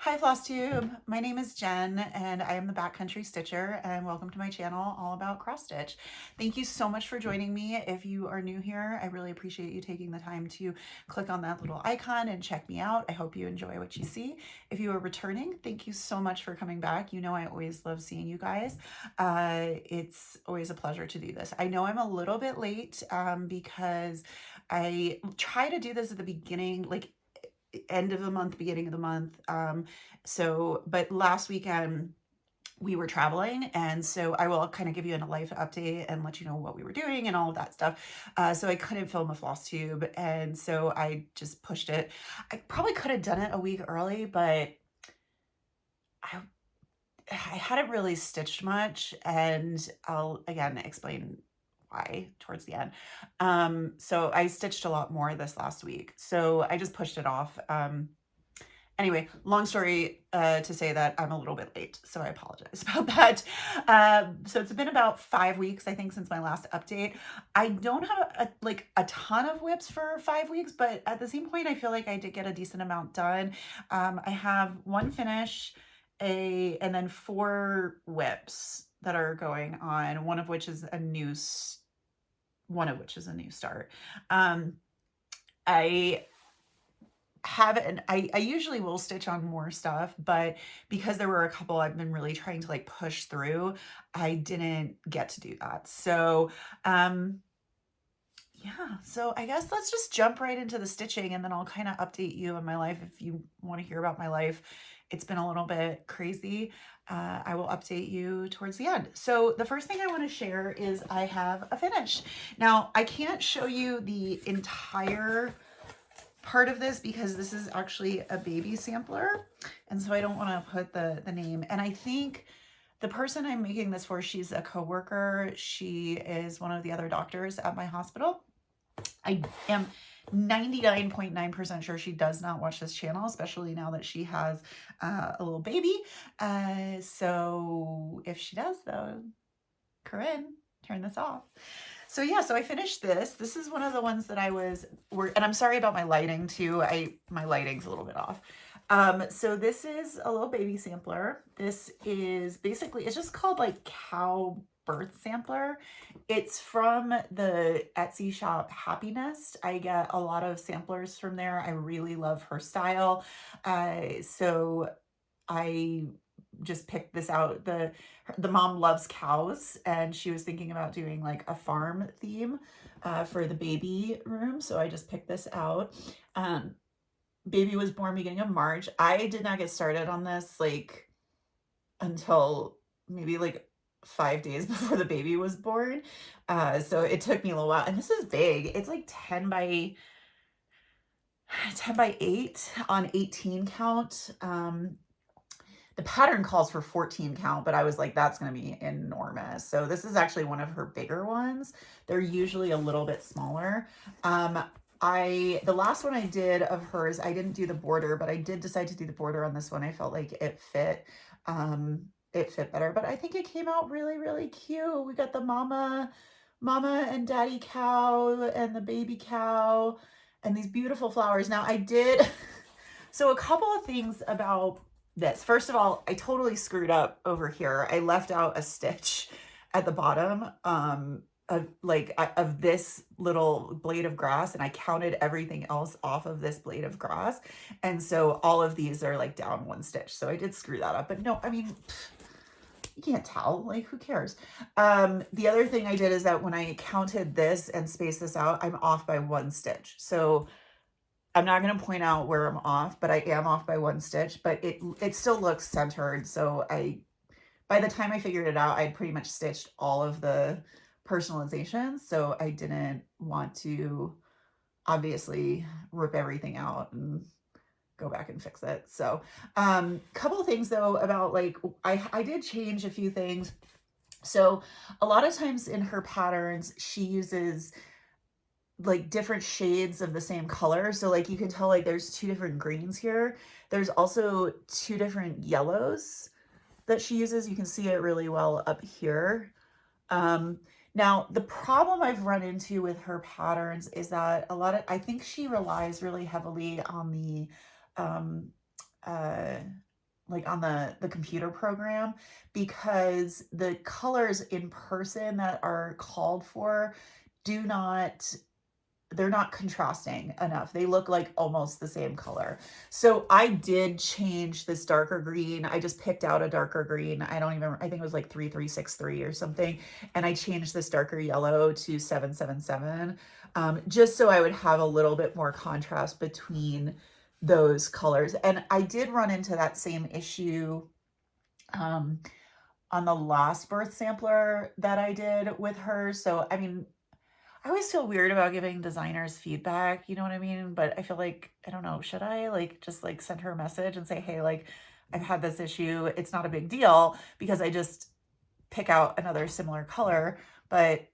Hi Flosstube, my name is Jen and I am the Backcountry Stitcher and welcome to my channel all about cross stitch. Thank you so much for joining me. If you are new here, I really appreciate you taking the time to click on that little icon and check me out. I hope you enjoy what you see. If you are returning, thank you so much for coming back. You know I always love seeing you guys. It's always a pleasure to do this. I know I'm a little bit late because I try to do this at the beginning, like end of the month, beginning of the month. But last weekend we were traveling, and so I will kind of give you a life update and let you know what we were doing and all of that stuff. So I couldn't film a floss tube, and so I just pushed it. I probably could have done it a week early, but I I hadn't really stitched much, and I'll again explain why towards the end. So I stitched a lot more this last week, so I just pushed it off. Anyway, long story to say that I'm a little bit late, so I apologize about that. So it's been about 5 weeks, I think, since my last update. I don't have a ton of whips for 5 weeks, but at the same point, I feel like I did get a decent amount done. I have one finish, and then 4 whips that are going on, one of which is a new start. I have it, and I usually will stitch on more stuff, but because there were a couple I've been really trying to like push through, I didn't get to do that. So yeah, so I guess let's just jump right into the stitching, and then I'll kind of update you in my life if you want to hear about my life. It's been a little bit crazy. I will update you towards the end. So the first thing I want to share is I have a finish. Now, I can't show you the entire part of this because this is actually a baby sampler, and so I don't want to put the name. And I think the person I'm making this for, she's a coworker. She is one of the other doctors at my hospital. I am 99.9% sure she does not watch this channel, especially now that she has a little baby. So if she does, though, Corinne, turn this off. So yeah, so I finished this. This is one of the ones that and I'm sorry about my lighting too. My lighting's a little bit off. So this is a little baby sampler. This is basically, it's just called like cow birth sampler. It's from the Etsy shop Happiness. I get a lot of samplers from there. I really love her style. So I just picked this out. The mom loves cows, and she was thinking about doing like a farm theme for the baby room. So I just picked this out. Baby was born beginning of March. I did not get started on this like until maybe like 5 days before the baby was born. So it took me a little while. And this is big. It's like 10 by 8 on 18 count. The pattern calls for 14 count, but I was like, that's going to be enormous. So this is actually one of her bigger ones. They're usually a little bit smaller. The last one I did of hers, I didn't do the border, but I did decide to do the border on this one. I felt like it fit better, but I think it came out really, really cute. We got the mama and daddy cow and the baby cow and these beautiful flowers. Now so a couple of things about this. First of all, I totally screwed up over here. I left out a stitch at the bottom of this little blade of grass, and I counted everything else off of this blade of grass. And so all of these are like down one stitch. So I did screw that up, but no, I mean, you can't tell, like, who cares? The other thing I did is that when I counted this and spaced this out, I'm off by one stitch. So I'm not going to point out where I'm off, but I am off by one stitch, but it still looks centered. So by the time I figured it out, I'd pretty much stitched all of the personalizations. So I didn't want to obviously rip everything out and go back and fix it. So, couple of things though about like, I did change a few things. So a lot of times in her patterns, she uses like different shades of the same color. So like you can tell like there's 2 different greens here. There's also 2 different yellows that she uses. You can see it really well up here. Now the problem I've run into with her patterns is that I think she relies really heavily on the like on the computer program, because the colors in person that are called for do not, they're not contrasting enough. They look like almost the same color. So I did change this darker green. I just picked out a darker green. I don't even, I think it was like 3363 or something. And I changed this darker yellow to 777, just so I would have a little bit more contrast between those colors. And I did run into that same issue on the last birth sampler that I did with her. So, I mean, I always feel weird about giving designers feedback, you know what I mean? But I feel like, I don't know, should I like just like send her a message and say, hey, like I've had this issue. It's not a big deal because I just pick out another similar color, but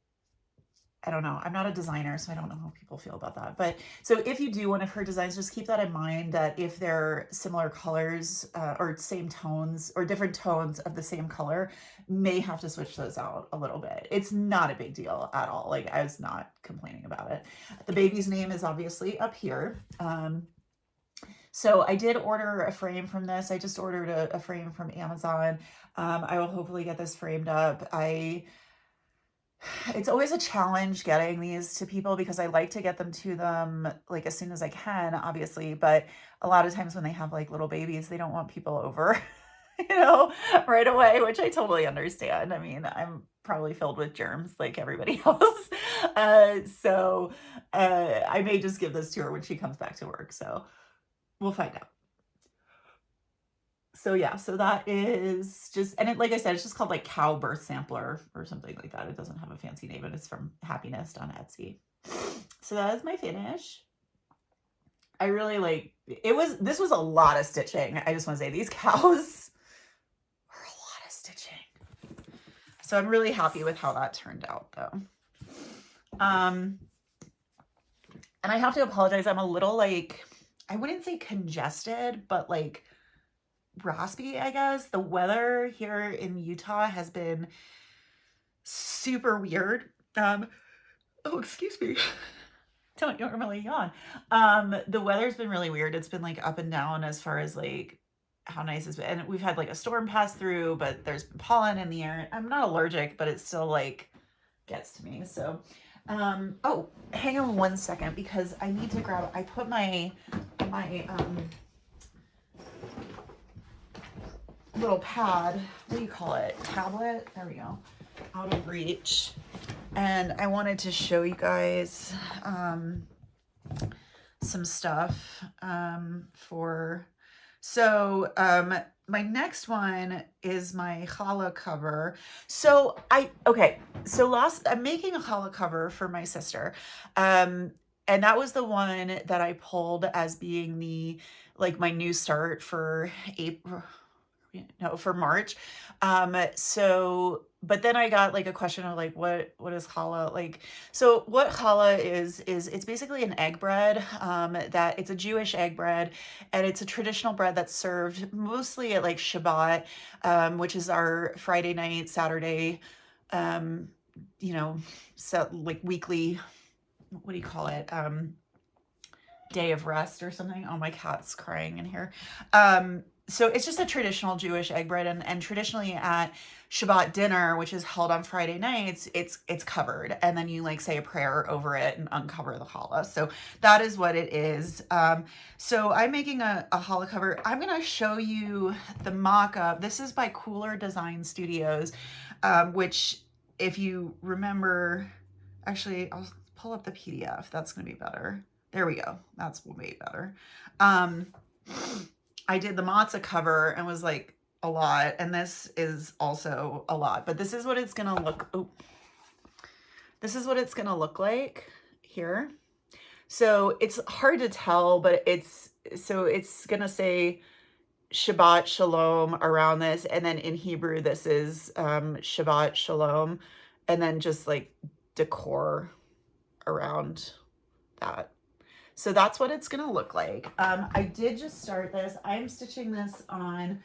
I don't know. I'm not a designer, so I don't know how people feel about that. But so if you do one of her designs, just keep that in mind, that if they're similar colors or same tones or different tones of the same color, may have to switch those out a little bit. It's not a big deal at all. Like, I was not complaining about it. The baby's name is obviously up here. So I did order a frame from this. I just ordered a frame from Amazon. I will hopefully get this framed up. It's always a challenge getting these to people because I like to get them to them like as soon as I can, obviously, but a lot of times when they have like little babies, they don't want people over, you know, right away, which I totally understand. I mean, I'm probably filled with germs like everybody else. So I may just give this to her when she comes back to work. So we'll find out. So yeah, so that is just, and it, like I said, it's just called like Cow Birth Sampler or something like that. It doesn't have a fancy name, but it's from Happy Nest on Etsy. So that is my finish. I really like, this was a lot of stitching. I just want to say these cows are a lot of stitching. So I'm really happy with how that turned out though. And I have to apologize. I'm a little like, I wouldn't say congested, but like raspy, I guess. The weather here in Utah has been super weird. Oh, excuse me. Don't normally yawn. The weather's been really weird. It's been like up and down as far as like how nice it's been. And we've had like a storm pass through, but there's been pollen in the air. I'm not allergic, but it still like gets to me. So, oh, hang on one second because I need to grab, I put my little pad, what do you call it? Tablet? There we go. Out of reach. And I wanted to show you guys some stuff my next one is my challah cover. So I'm making a challah cover for my sister. And that was the one that I pulled as being the, like my new start for March. But then I got like a question of like, what is challah? Like, so what challah is it's basically an egg bread, that it's a Jewish egg bread, and it's a traditional bread that's served mostly at like Shabbat, which is our Friday night, Saturday, so like weekly, what do you call it? Day of rest or something. Oh, my cat's crying in here. So it's just a traditional Jewish egg bread, and traditionally at Shabbat dinner, which is held on Friday nights, it's covered, and then you like say a prayer over it and uncover the challah. So that is what it is. So I'm making a challah cover. I'm gonna show you the mock-up. This is by Cooler Design Studios, which if you remember, actually I'll pull up the PDF. That's gonna be better. There we go. That's way better. I did the matzah cover and was like a lot, and this is also a lot, but this is what it's gonna look. Oh, this is what it's gonna look like here. So it's hard to tell, but it's gonna say Shabbat Shalom around this, and then in Hebrew this is Shabbat Shalom, and then just like decor around that. So that's what it's gonna look like. I did just start this. I'm stitching this on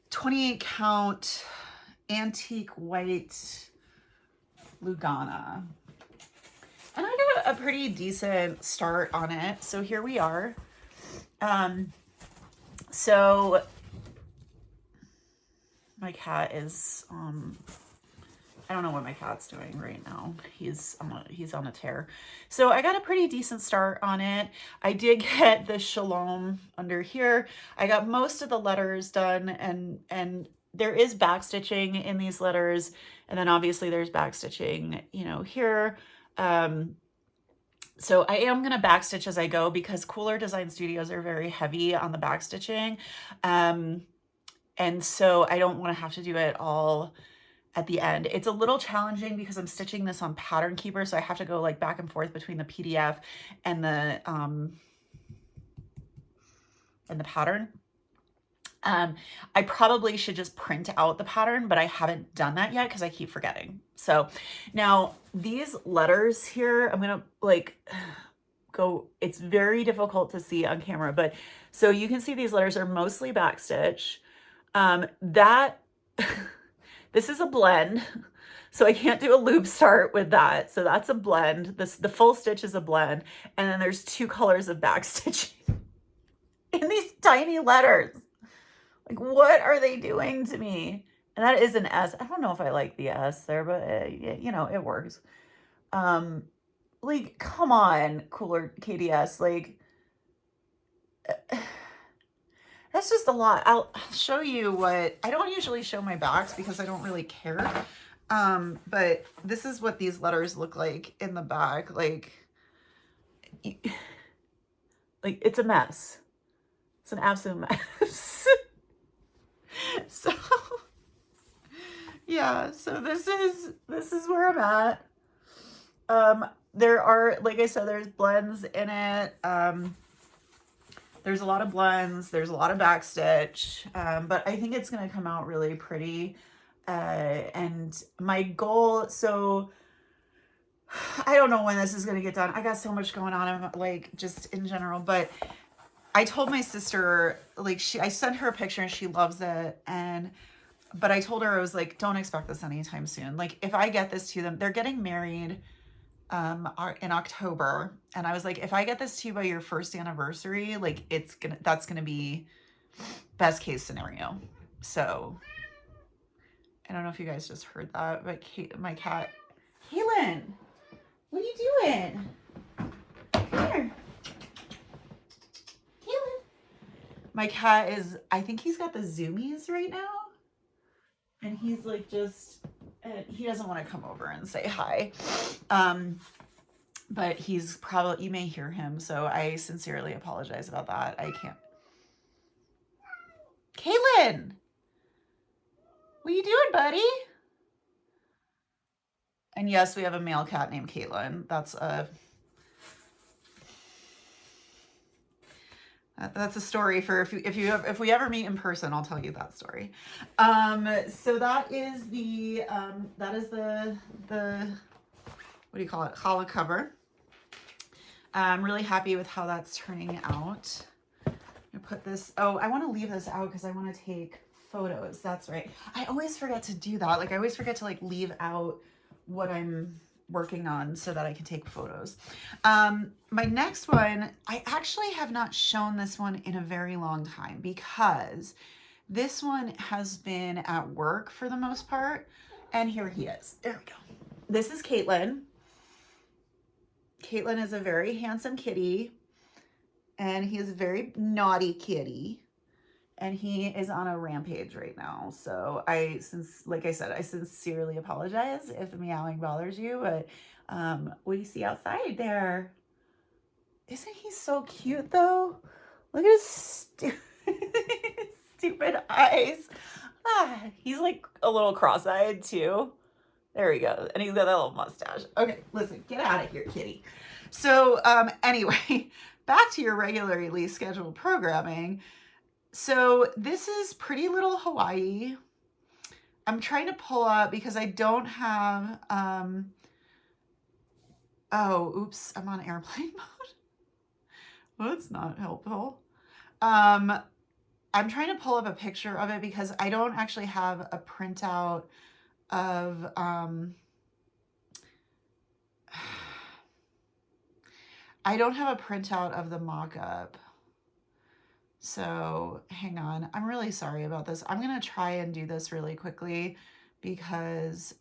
28 count antique white Lugana. And I got a pretty decent start on it. So here we are. So My cat is, I don't know what my cat's doing right now. He's on a tear. So I got a pretty decent start on it. I did get the shalom under here. I got most of the letters done, and there is back stitching in these letters. And then obviously there's back stitching, you know, here. So I am going to back stitch as I go because Cooler Design Studios are very heavy on the back stitching. And so I don't want to have to do it all at the end. It's a little challenging because I'm stitching this on Pattern Keeper, so I have to go like back and forth between the PDF and the pattern. I probably should just print out the pattern, but I haven't done that yet because I keep forgetting. So now these letters here, I'm gonna like go, it's very difficult to see on camera, but so you can see these letters are mostly backstitch. This is a blend, so I can't do a loop start with that. So that's a blend. The full stitch is a blend. And then there's 2 colors of back stitching in these tiny letters. Like, what are they doing to me? And that is an S. I don't know if I like the S there, but you know, it works. Like, come on, Cooler KDS. Like, that's just a lot. I'll show you what, I don't usually show my backs because I don't really care. But this is what these letters look like in the back. Like it's a mess. It's an absolute mess. So yeah, so this is where I'm at. There are, like I said, there's blends in it. There's a lot of blends, there's a lot of backstitch, but I think it's going to come out really pretty. And my goal, so I don't know when this is going to get done. I got so much going on, like just in general, but I told my sister, like I sent her a picture and she loves it. But I told her, I was like, don't expect this anytime soon. Like if I get this to them, they're getting married in October, and I was like, if I get this to you by your first anniversary, like that's gonna be best case scenario. So I don't know if you guys just heard that, but my cat, Kaylin, what are you doing? Come here, Kaylin. My cat is, I think he's got the zoomies right now, and he's like just, he doesn't want to come over and say hi. But he's probably, you may hear him, so I sincerely apologize about that. I can't. Kaylin, what are you doing, buddy? And yes, we have a male cat named Caitlin. That's a story for if we ever meet in person, I'll tell you that story. So that is the what do you call it? Challah cover. I'm really happy with how that's turning out. I put this, oh, I want to leave this out because I want to take photos. That's right. I always forget to do that. Like I always forget to like leave out what I'm working on so that I can take photos. My next one, I actually have not shown this one in a very long time because this one has been at work for the most part. And here he is. There we go. This is Caitlin. Caitlin is a very handsome kitty, and he is a very naughty kitty, and he is on a rampage right now. So like I said, I sincerely apologize if the meowing bothers you, but what do you see outside there? Isn't he so cute though? Look at his stupid eyes. He's like a little cross-eyed too. There we go. And he's got that little mustache. Okay, listen, get out of here, kitty. So anyway, back to your regularly scheduled programming. So this is Pretty Little Hawaii. I'm trying to pull up because I don't have, oh, oops, I'm on airplane mode. Well, that's not helpful. I'm trying to pull up a picture of it because I don't actually have a printout of, I don't have a printout of the mock-up. So hang on, I'm really sorry about this. I'm gonna try and do this really quickly because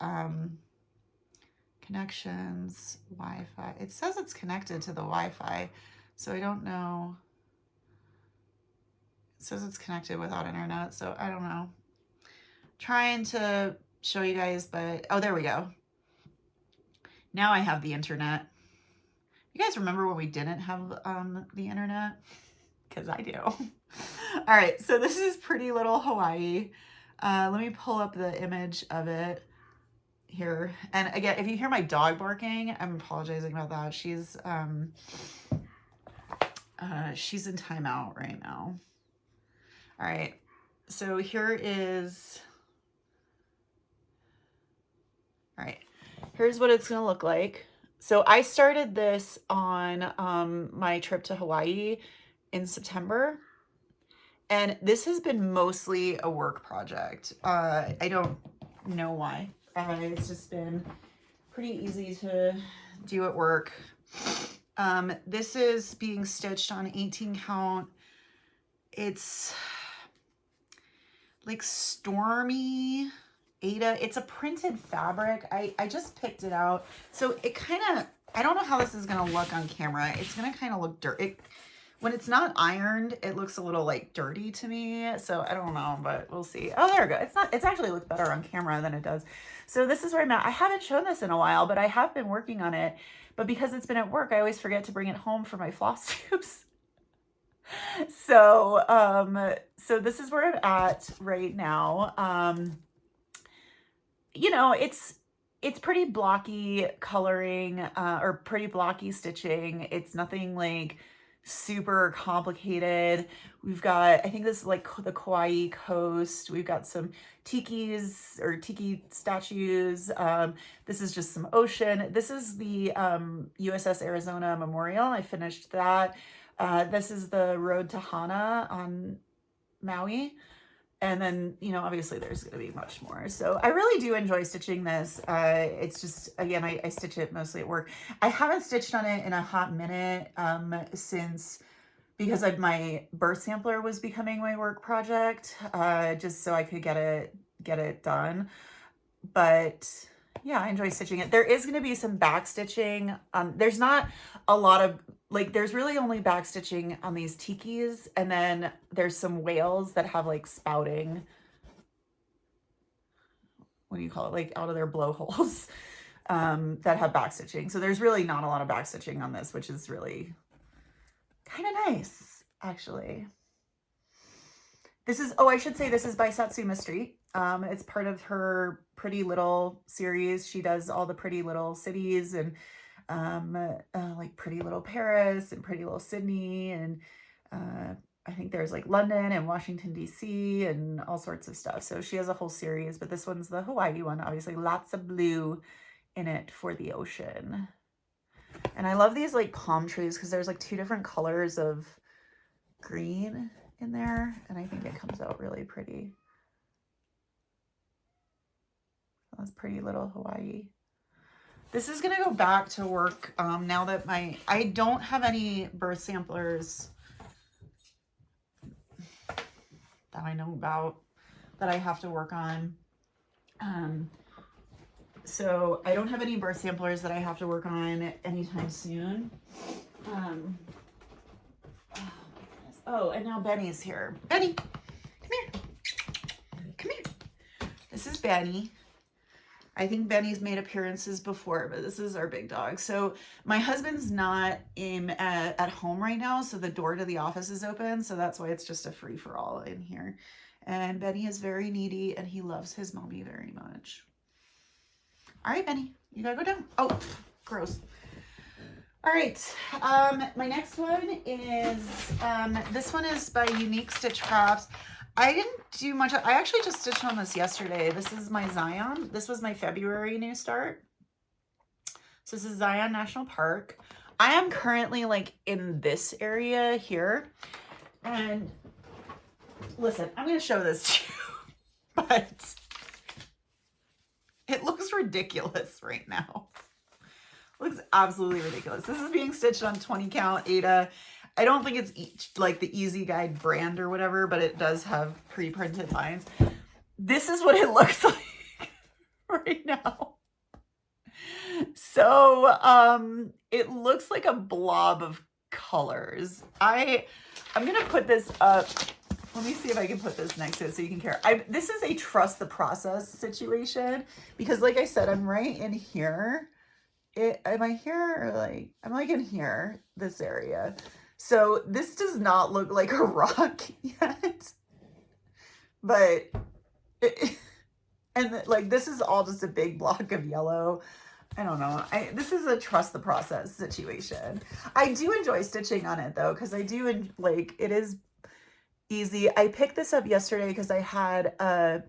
connections, Wi-Fi. It says it's connected to the Wi-Fi, so I don't know. It says it's connected without internet, so I don't know. Trying to show you guys, but oh, there we go. Now I have the internet. You guys remember when we didn't have the internet? Because I do. All right, so this is pretty little Hawaii. Let me pull up the image of it here. And again, if you hear my dog barking, I'm apologizing about that. She's in timeout right now. All right, so here is, all right, here's what it's gonna look like. So I started this on my trip to Hawaii in September, and this has been mostly a work project. I don't know why. It's just been pretty easy to do at work. This is being stitched on 18 count. It's like Stormy Ada. It's a printed fabric. I just picked it out. So it kind of, I don't know how this is going to look on camera. It's going to kind of look dirty. When it's not ironed, it looks a little like dirty to me. So I don't know, but we'll see. Oh, there we go. It's actually looks better on camera than it does. So this is where I'm at. I haven't shown this in a while, but I have been working on it. But because it's been at work, I always forget to bring it home for my floss tubes. So, so this is where I'm at right now. You know, it's pretty blocky coloring, or pretty blocky stitching. It's nothing like super complicated. We've got, I think this is like the Kauai coast. We've got some tikis or tiki statues. This is just some ocean. This is the USS Arizona Memorial. I finished that. This is the road to Hana on Maui. And then, you know, obviously there's going to be much more. So I really do enjoy stitching this. It's just, again, I stitch it mostly at work. I haven't stitched on it in a hot minute since, because my birth sampler was becoming my work project, just so I could get it done. But yeah, I enjoy stitching it. There is going to be some back stitching. There's not a lot of, like, there's really only back stitching on these tikis, and then there's some whales that have like spouting, what do you call it, like out of their blowholes, that have back stitching. So there's really not a lot of back stitching on this, which is really kind of nice, actually. This is, oh, I should say this is by Satsuma Street. It's part of her Pretty Little series. She does all the Pretty Little cities, and like Pretty Little Paris and Pretty Little Sydney, and I think there's like London and Washington, D.C. and all sorts of stuff. So she has a whole series, but this one's the Hawaii one. Obviously lots of blue in it for the ocean. And I love these like palm trees because there's like 2 different colors of green in there, and I think it comes out really pretty. That's Pretty Little Hawaii. This is gonna go back to work now that I don't have any birth samplers that I know about that I have to work on. So I don't have any birth samplers that I have to work on anytime soon. Oh my goodness. Oh, and now Benny's here. Benny, come here. Come here. This is Benny. I think Benny's made appearances before, but this is our big dog. So my husband's not at home right now, so the door to the office is open, so that's why it's just a free-for-all in here. And Benny is very needy, and he loves his mommy very much. All right, Benny, you gotta go down. Oh, gross. All right, my next one is, this one is by Unique Stitch Crafts. I didn't do much. I actually just stitched on this yesterday. This is my Zion. This was my February new start. So this is Zion National Park. I am currently like in this area here. And listen, I'm going to show this to you, but it looks ridiculous right now. It looks absolutely ridiculous. This is being stitched on 20 count Ada. I don't think it's like the Easy Guide brand or whatever, but it does have pre-printed lines. This is what it looks like right now. So it looks like a blob of colors. I'm gonna put this up. Let me see if I can put this next to it so you can care. This is a trust the process situation because, like I said, I'm right in here. Am I here or like, I'm like in here, this area. So this does not look like a rock yet, but like this is all just a big block of yellow. I don't know. This is a trust the process situation. I do enjoy stitching on it though, because I do like, it is easy. I picked this up yesterday because I had a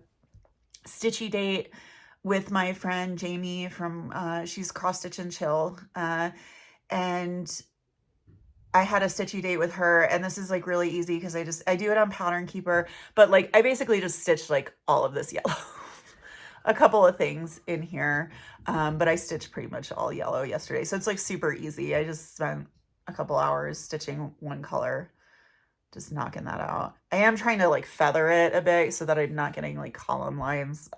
stitchy date with my friend Jamie from she's Cross Stitch and Chill, and I had a stitchy date with her, and this is like really easy because I do it on Pattern Keeper, but like I basically just stitched like all of this yellow. A couple of things in here, but I stitched pretty much all yellow yesterday, so it's like super easy. I just spent a couple hours stitching one color, just knocking that out. I am trying to like feather it a bit so that I'm not getting like column lines,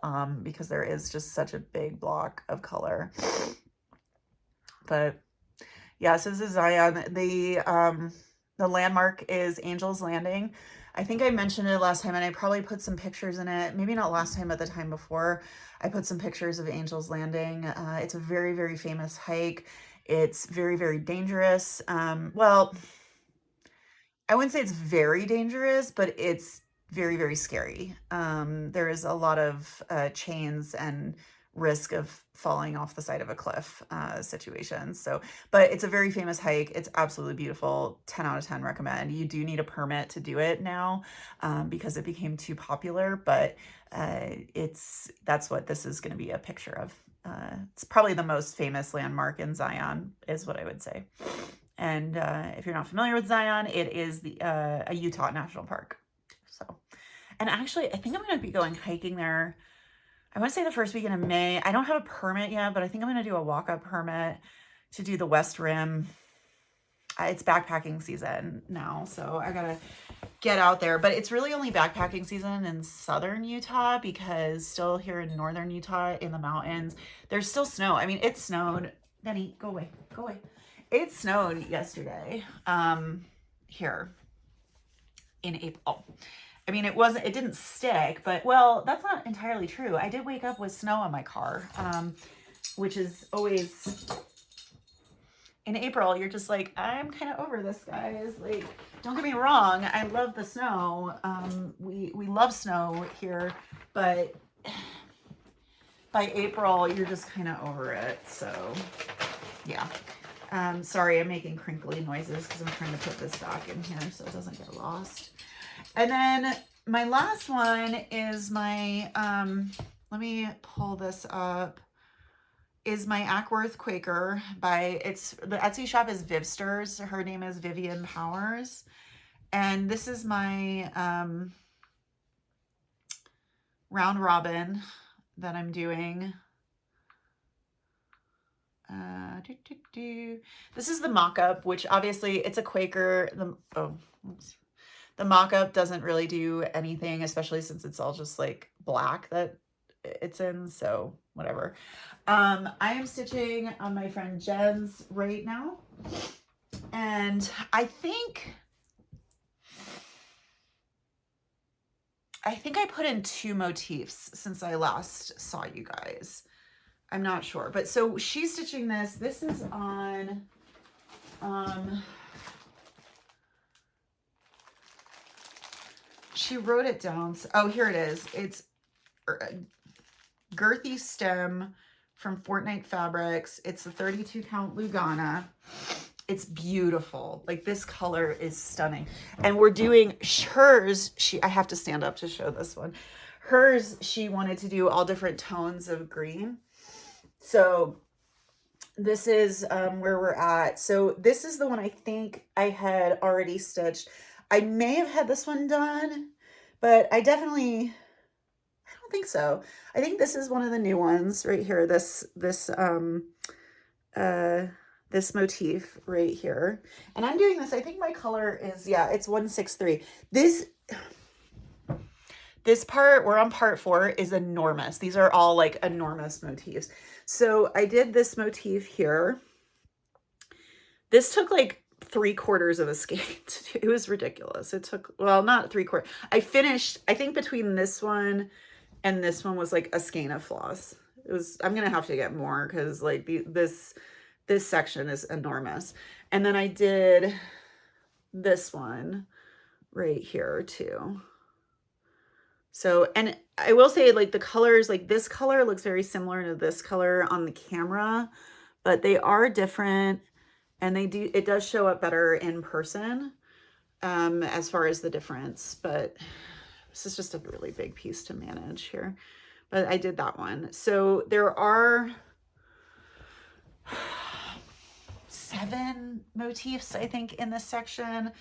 because there is just such a big block of color. But yeah, so this is Zion. The landmark is Angel's Landing. I think I mentioned it last time, and I probably put some pictures in it. Maybe not last time, but the time before. I put some pictures of Angel's Landing. It's a very, very famous hike. It's very, very dangerous. Well, I wouldn't say it's very dangerous, but it's very, very scary. There is a lot of chains and risk of falling off the side of a cliff situation. So, but it's a very famous hike. It's absolutely beautiful. 10 out of 10 recommend. You do need a permit to do it now because it became too popular, but that's what this is going to be a picture of. It's probably the most famous landmark in Zion is what I would say. And if you're not familiar with Zion, it is a Utah National Park. So, and actually, I think I'm going to be going hiking there. I want to say the first weekend of May. I don't have a permit yet, but I think I'm going to do a walk-up permit to do the West Rim. It's backpacking season now, so I got to get out there. But it's really only backpacking season in southern Utah because still here in northern Utah in the mountains, there's still snow. I mean, it snowed. Benny, go away. Go away. It snowed yesterday here in April. I mean, it didn't stick, but well, that's not entirely true. I did wake up with snow on my car, which is always, in April, you're just like, I'm kind of over this, guys. Like, don't get me wrong. I love the snow. We love snow here, but by April, you're just kind of over it. So yeah. Sorry, I'm making crinkly noises because I'm trying to put this back in here so it doesn't get lost. And then my last one is my, let me pull this up, is my Ackworth Quaker the Etsy shop is Vivsters. Her name is Vivian Powers. And this is my round robin that I'm doing. This is the mock-up, which obviously it's a Quaker. The mock-up doesn't really do anything, especially since it's all just like black that it's in, so whatever. I am stitching on my friend Jen's right now, and I think I put in 2 motifs since I last saw you guys. I'm not sure, but so she's stitching this. This is on, she wrote it down. Oh, here it is. It's girthy stem from Fortnite Fabrics. It's a 32 count Lugana. It's beautiful. Like, this color is stunning. And we're doing hers. I have to stand up to show this one. Hers, she wanted to do all different tones of green. So this is where we're at. So this is the one I think I had already stitched. I may have had this one done, but I don't think so. I think this is one of the new ones right here. This this motif right here. And I'm doing this, I think my color is, yeah, it's 163. This part, we're on part 4, is enormous. These are all like enormous motifs. So I did this motif here. This took like 3/4 of a skein to do. It was ridiculous. It took, well, not 3/4. I finished, I think between this one and this one was like a skein of floss. It was, I'm gonna have to get more because like this section is enormous. And then I did this one right here too. So, and I will say like the colors, like this color looks very similar to this color on the camera, but they are different, and it does show up better in person as far as the difference, but this is just a really big piece to manage here. But I did that one. So there are 7 motifs, I think, in this section.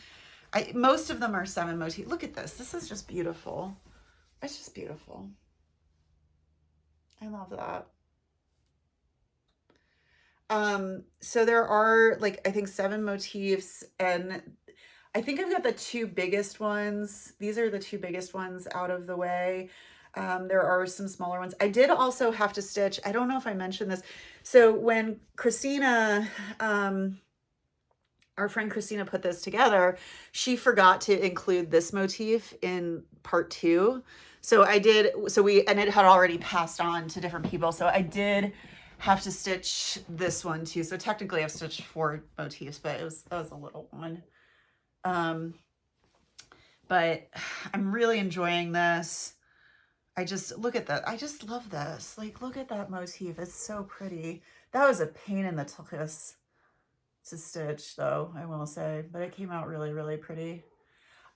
Most of them are 7 motifs. Look at this. This is just beautiful. It's just beautiful. I love that. So there are like, I think 7 motifs, and I think I've got the 2 biggest ones. These are the 2 biggest ones out of the way. There are some smaller ones. I did also have to stitch, I don't know if I mentioned this. So when Christina, our friend Christina put this together, she forgot to include this motif in part 2. So I did, and it had already passed on to different people. So I did have to stitch this one too. So technically I've stitched 4 motifs, but that was a little one. But I'm really enjoying this. I just, look at that. I just love this. Like, look at that motif. It's so pretty. That was a pain in the tuchus to stitch though, I will say, but it came out really, really pretty.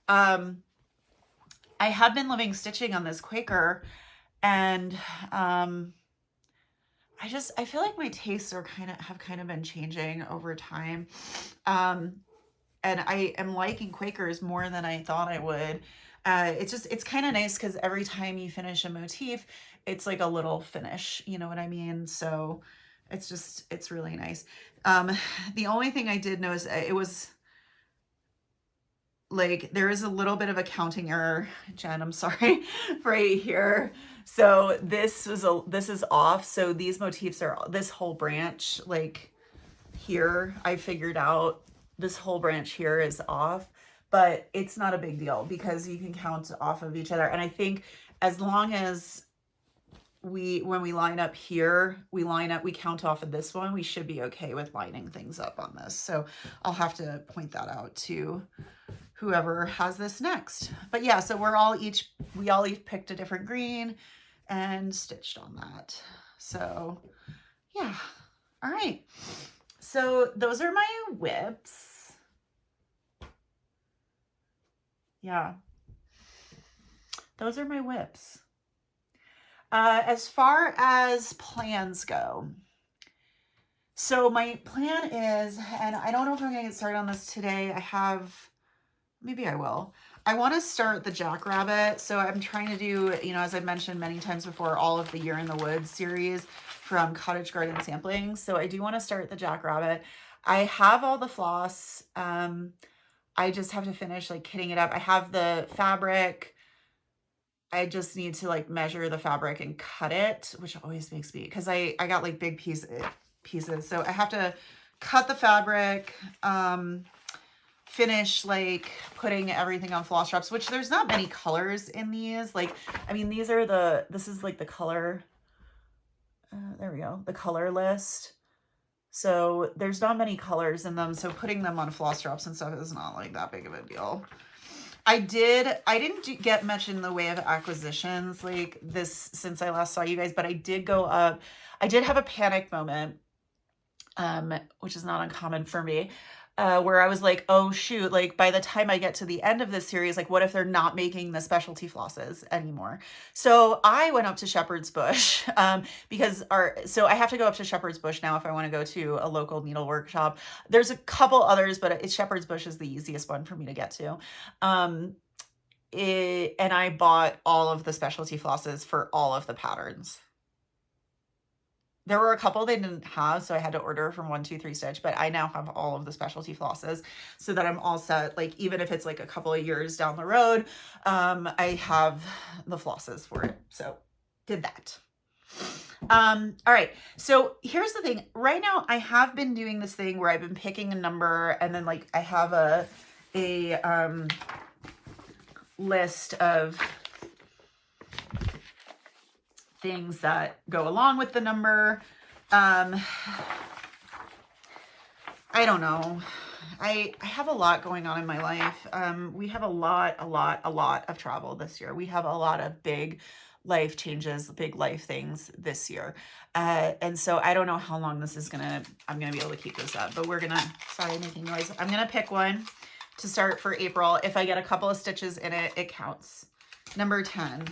I have been living stitching on this Quaker, and I feel like my tastes are have kind of been changing over time. And I am liking Quakers more than I thought I would. It's kind of nice because every time you finish a motif, it's like a little finish, you know what I mean? So it's really nice. The only thing I did notice, it was like, there is a little bit of a counting error, Jen, I'm sorry, right here. So this is off. So these motifs are, this whole branch, like here, I figured out this whole branch here is off, but it's not a big deal because you can count off of each other. And I think as long as when we line up here, we count off of this one, we should be okay with lining things up on this. So I'll have to point that out to whoever has this next. But yeah, so we all each picked a different green and stitched on that. So yeah, all right. So those are my whips. Yeah, those are my whips. As far as plans go, so my plan is, and I don't know if I'm gonna get started on this today. Maybe I will. I want to start the Jackrabbit. So I'm trying to do, you know, as I've mentioned many times before, all of the Year in the Woods series from Cottage Garden Samplings. So I do want to start the Jackrabbit. I have all the floss. I just have to finish like kitting it up. I have the fabric. I just need to like measure the fabric and cut it, which always makes me, because I got like big pieces. So I have to cut the fabric, finish like putting everything on floss straps, which there's not many colors in these. Like, I mean, this is like the color, there we go, the color list. So there's not many colors in them. So putting them on floss straps and stuff is not like that big of a deal. I didn't get much in the way of acquisitions like this since I last saw you guys, but I did go up. I did have a panic moment, which is not uncommon for me, where I was like, oh shoot, like by the time I get to the end of this series, like what if they're not making the specialty flosses anymore? So I went up to Shepherd's Bush, so I have to go up to Shepherd's Bush now if I want to go to a local needle workshop. There's a couple others, but Shepherd's Bush is the easiest one for me to get to. And I bought all of the specialty flosses for all of the patterns. There were a couple they didn't have, so I had to order from 123 Stitch, but I now have all of the specialty flosses so that I'm all set. Like, even if it's like a couple of years down the road, I have the flosses for it. So did that. All right. So here's the thing. Right now, I have been doing this thing where I've been picking a number, and then like I have a list of things that go along with the number. I don't know. I have a lot going on in my life. We have a lot of travel this year. We have a lot of big life changes, big life things this year. And so I don't know how long this is I'm gonna be able to keep this up, but sorry, making noise. I'm gonna pick one to start for April. If I get a couple of stitches in it, it counts. Number 10.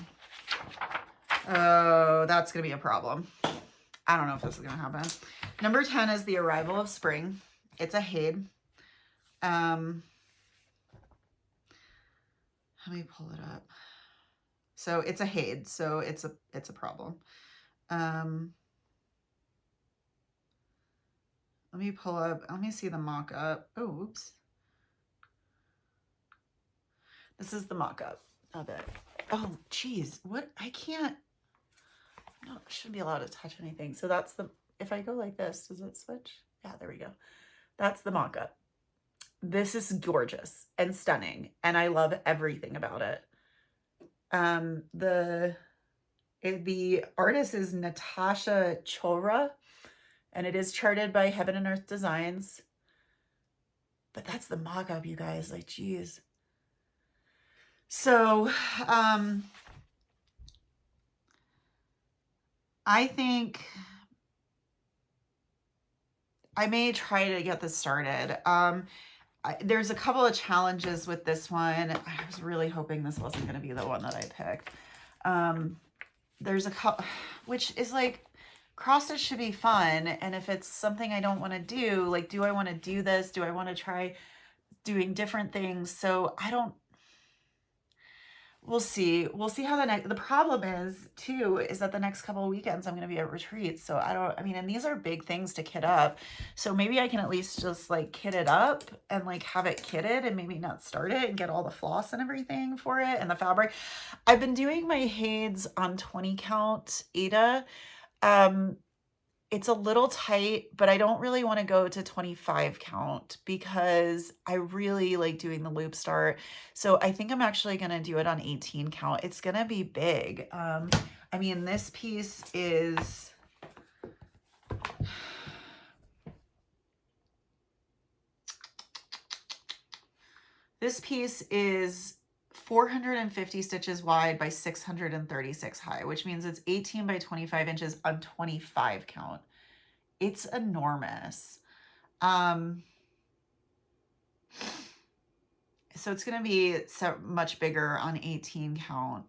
Oh, that's gonna be a problem. I don't know if this is gonna happen. Number 10 is the arrival of spring. It's a Hade. Let me pull it up. So it's a Hade, so it's a problem. Let me pull up, let me see the mock-up. Oh, oops. This is the mock-up of it. Oh, geez, what? I can't, no, I shouldn't be allowed to touch anything. So that's if I go like this, does it switch? Yeah, there we go. That's the mock-up. This is gorgeous and stunning, and I love everything about it. The artist is Natasha Chora, and it is charted by Heaven and Earth Designs. But that's the mock-up, you guys. Like, geez. So, I think I may try to get this started. There's a couple of challenges with this one. I was really hoping this wasn't going to be the one that I picked. There's a couple, which is like, cross stitch should be fun. And if it's something I don't want to do, like, do I want to do this? Do I want to try doing different things? So we'll see. We'll see how the problem is too, is that the next couple of weekends I'm going to be at retreats. So and these are big things to kit up. So maybe I can at least just like kit it up and like have it kitted and maybe not start it and get all the floss and everything for it and the fabric. I've been doing my Hades on 20 count Aida. It's a little tight, but I don't really want to go to 25 count because I really like doing the loop start. So I think I'm actually going to do it on 18 count. It's going to be big. This piece is, this piece is 450 stitches wide by 636 high, which means it's 18 by 25 inches on 25 count. It's enormous. So it's going to be so much bigger on 18 count,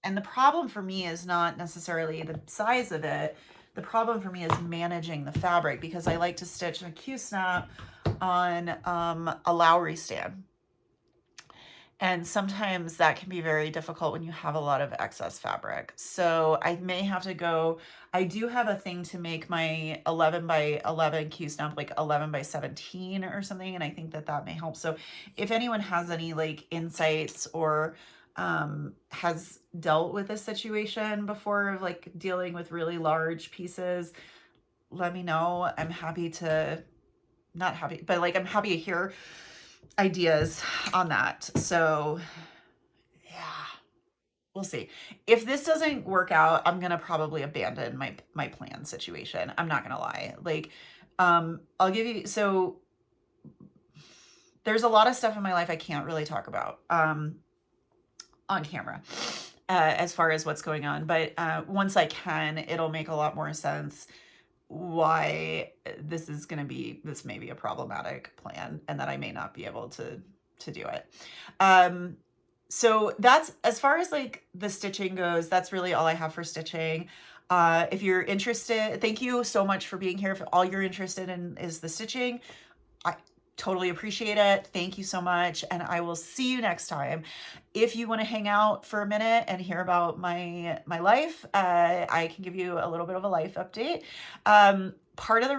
and the problem for me is not necessarily the size of it. The problem for me is managing the fabric, because I like to stitch a Q-snap on a Lowry stand. And sometimes that can be very difficult when you have a lot of excess fabric. So I may have to go, I do have a thing to make my 11 by 11 Q-snap like 11 by 17 or something. And I think that may help. So if anyone has any like insights or has dealt with this situation before, like dealing with really large pieces, let me know. I'm happy to, not happy, but like I'm happy to hear ideas on that. So yeah, we'll see. If this doesn't work out, I'm gonna probably abandon my plan situation. I'm not gonna lie. Like, I'll give you, so there's a lot of stuff in my life I can't really talk about on camera as far as what's going on, but once I can, it'll make a lot more sense why this may be a problematic plan and that I may not be able to do it. So that's, as far as like the stitching goes, that's really all I have for stitching. If you're interested, thank you so much for being here. If all you're interested in is the stitching, totally appreciate it. Thank you so much. And I will see you next time. If you want to hang out for a minute and hear about my life, I can give you a little bit of a life update. The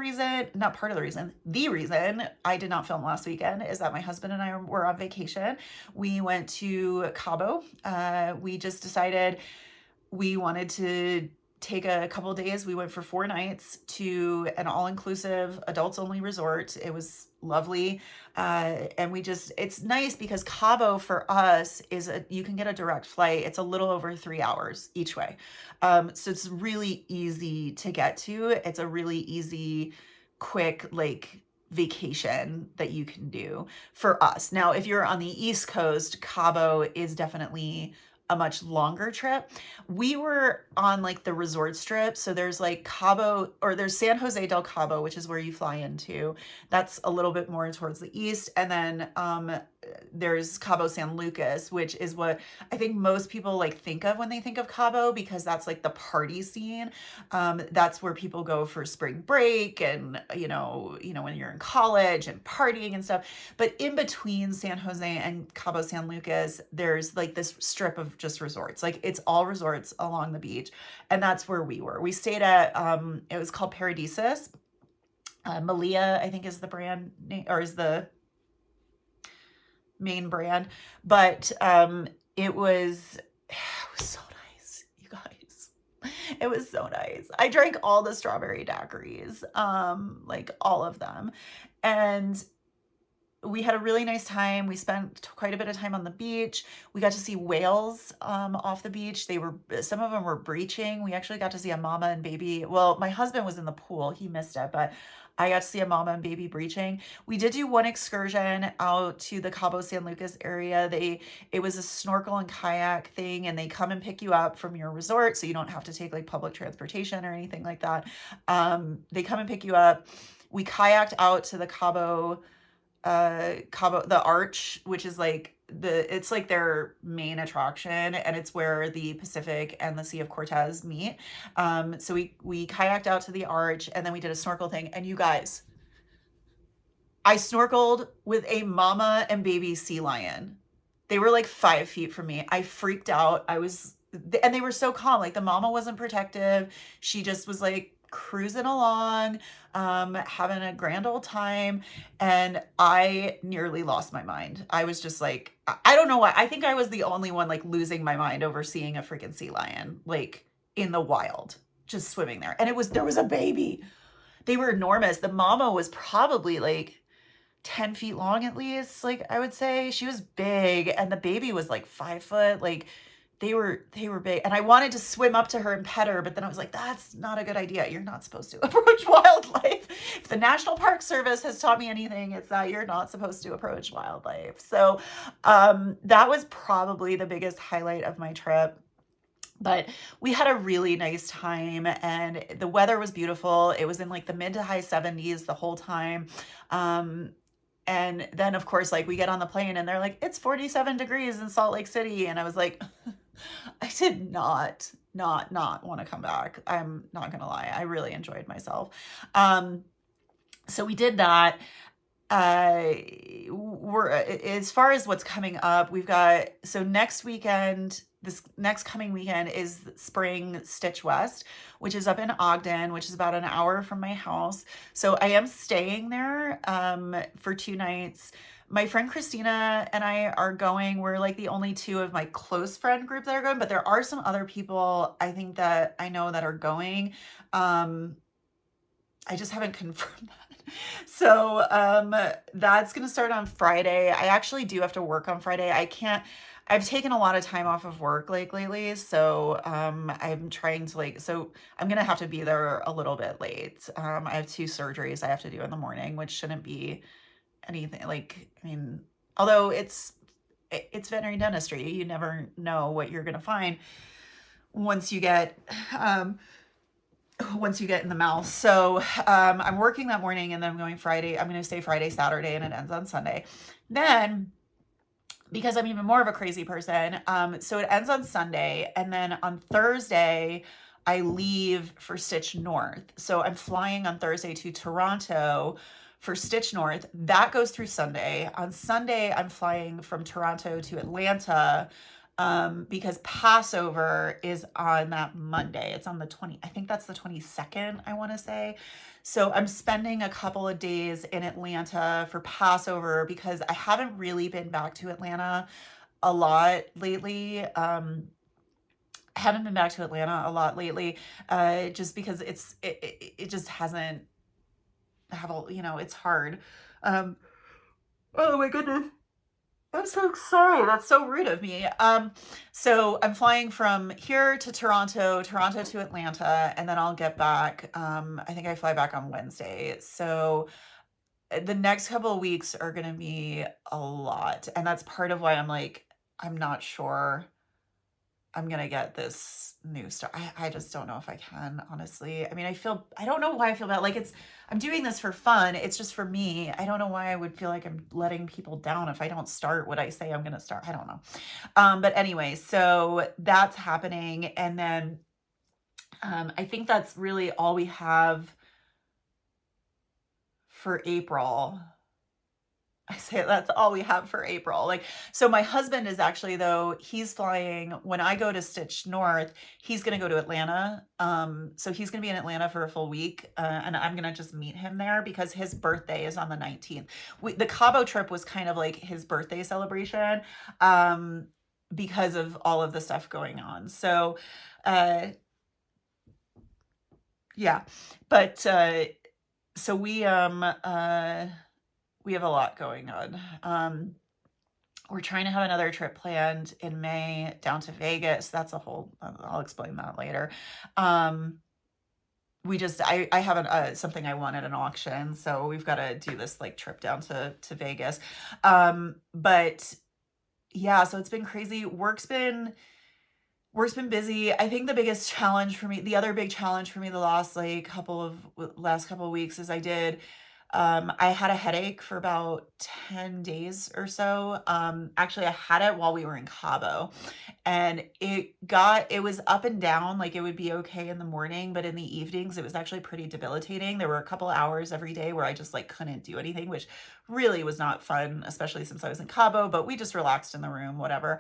reason I did not film last weekend is that my husband and I were on vacation. We went to Cabo. We just decided we wanted to take a couple days. We went for 4 nights to an all-inclusive adults only resort. It was lovely. And it's nice because Cabo for us you can get a direct flight. It's a little over 3 hours each way. So it's really easy to get to. It's a really easy, quick, vacation that you can do for us. Now, if you're on the East Coast, Cabo is definitely a much longer trip. We were on the resort strip. So there's Cabo, or there's San Jose del Cabo, which is where you fly into. That's a little bit more towards the east. And then there's Cabo San Lucas, which is what I think most people think of when they think of Cabo, because that's the party scene. That's where people go for spring break and, when you're in college and partying and stuff. But in between San Jose and Cabo San Lucas, there's this strip of just resorts. It's all resorts along the beach. And that's where we were. We stayed at, it was called Paradisus. Malia, I think is the brand name, or is the main brand, but it was so nice, you guys. It was so nice. I drank all the strawberry daiquiris, all of them, and we had a really nice time. We spent quite a bit of time on the beach. We got to see whales off the beach. Some of them were breaching. We actually got to see a mama and baby. Well, my husband was in the pool. He missed it, but I got to see a mama and baby breaching. We did do one excursion out to the Cabo San Lucas area. It was a snorkel and kayak thing, and they come and pick you up from your resort, so you don't have to take public transportation or anything like that. They come and pick you up. We kayaked out to the Cabo, the Arch, which is it's their main attraction, and it's where the Pacific and the Sea of Cortez meet. So we kayaked out to the Arch, and then we did a snorkel thing. And you guys, I snorkeled with a mama and baby sea lion. They were 5 feet from me. I freaked out. And they were so calm. The mama wasn't protective. She just was cruising along, having a grand old time. And I nearly lost my mind. I was just I don't know why. I think I was the only one losing my mind over seeing a freaking sea lion, in the wild, just swimming there. And there was a baby. They were enormous. The mama was probably 10 feet long at least. I would say she was big, and the baby was 5 foot. They were big, and I wanted to swim up to her and pet her, but then I was that's not a good idea. You're not supposed to approach wildlife. If the National Park Service has taught me anything, it's that you're not supposed to approach wildlife. So that was probably the biggest highlight of my trip. But we had a really nice time, and the weather was beautiful. It was in the mid to high 70s the whole time. And then of course, we get on the plane and they're it's 47 degrees in Salt Lake City. And I was I did not want to come back. I'm not going to lie. I really enjoyed myself. So we did that. As far as what's coming up, this next coming weekend is Spring Stitch West, which is up in Ogden, which is about an hour from my house. So I am staying there for 2 nights. My friend Christina and I are going. We're the only 2 of my close friend group that are going, but there are some other people I think that I know that are going. I just haven't confirmed that. So that's going to start on Friday. I actually do have to work on Friday. I've taken a lot of time off of work lately, so I'm trying to so I'm gonna have to be there a little bit late. I have 2 surgeries I have to do in the morning, which shouldn't be anything although it's veterinary dentistry, you never know what you're gonna find once you get in the mouth. So I'm working that morning, and then I'm going Friday. I'm gonna stay Friday, Saturday, and it ends on Sunday. Then, because I'm even more of a crazy person, so it ends on Sunday, and then on Thursday, I leave for Stitch North. So I'm flying on Thursday to Toronto for Stitch North. That goes through Sunday. On Sunday, I'm flying from Toronto to Atlanta because Passover is on that Monday. It's on the 20, I think that's the 22nd, I want to say. So I'm spending a couple of days in Atlanta for Passover because I haven't really been back to Atlanta a lot lately. I haven't been back to Atlanta a lot lately, just because it just hasn't have a, it's hard. Um, oh my goodness. I'm so sorry. That's so rude of me. So I'm flying from here to Toronto, Toronto to Atlanta, and then I'll get back. I think I fly back on Wednesday. So the next couple of weeks are going to be a lot. And that's part of why I'm like, I'm not sure I'm gonna get this new start. I just don't know if I can, honestly. I mean, I don't know why I feel bad. Like I'm doing this for fun. It's just for me. I don't know why I would feel like I'm letting people down if I don't start what I say I'm gonna start. I don't know. But anyway, so that's happening. And then I think that's really all we have for April. I say that's all we have for April. Like, so my husband is actually, though, he's flying when I go to Stitch North, he's going to go to Atlanta. So he's going to be in Atlanta for a full week. And I'm going to just meet him there because his birthday is on the 19th. The Cabo trip was kind of like his birthday celebration, because of all of the stuff going on. So, yeah, but, so we have a lot going on. We're trying to have another trip planned in May down to Vegas. That's a whole, I'll explain that later. I have something I won at an auction, so we've got to do this like trip down to Vegas. But yeah, so it's been crazy. Work's been busy. I think the biggest challenge for me, the other big challenge for me the last couple of weeks is I had a headache for about 10 days or so. Actually, I had it while we were in Cabo, and it was up and down. Like, it would be okay in the morning, but in the evenings, it was actually pretty debilitating. There were a couple hours every day where I just couldn't do anything, which really was not fun, especially since I was in Cabo, but we just relaxed in the room, whatever.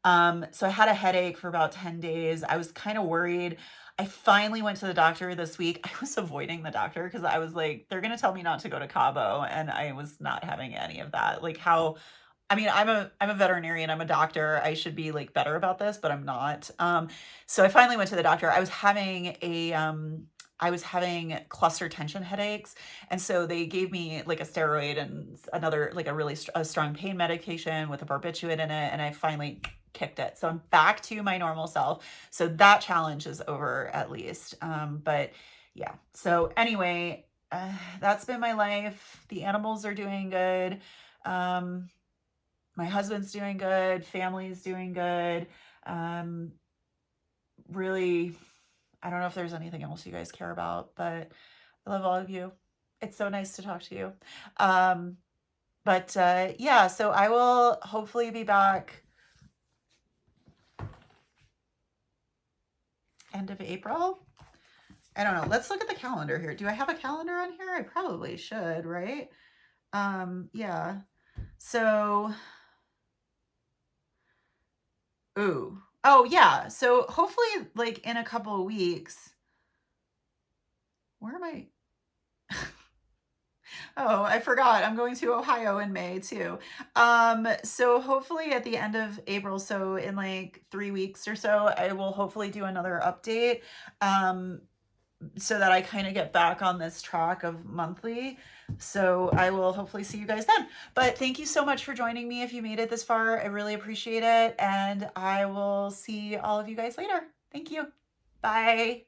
So I had a headache for about 10 days. I was kind of worried. I finally went to the doctor this week. I was avoiding the doctor because I was like, they're going to tell me not to go to Cabo. And I was not having any of that. I mean, I'm a veterinarian. I'm a doctor. I should be better about this, but I'm not. So I finally went to the doctor. I was having cluster tension headaches. And so they gave me a steroid and another, a really strong pain medication with a barbiturate in it. And I finally kicked it. So I'm back to my normal self. So that challenge is over at least. But yeah. So anyway, that's been my life. The animals are doing good. My husband's doing good. Family's doing good. Really, I don't know if there's anything else you guys care about, but I love all of you. It's so nice to talk to you. But yeah, so I will hopefully be back end of April. I don't know. Let's look at the calendar here. Do I have a calendar on here? I probably should, right? Yeah. So, ooh. Oh, yeah. So hopefully in a couple of weeks, where am I? Oh, I forgot. I'm going to Ohio in May too. So hopefully at the end of April, so in 3 weeks or so, I will hopefully do another update, so that I kind of get back on this track of monthly. So I will hopefully see you guys then. But thank you so much for joining me. If you made it this far, I really appreciate it. And I will see all of you guys later. Thank you. Bye.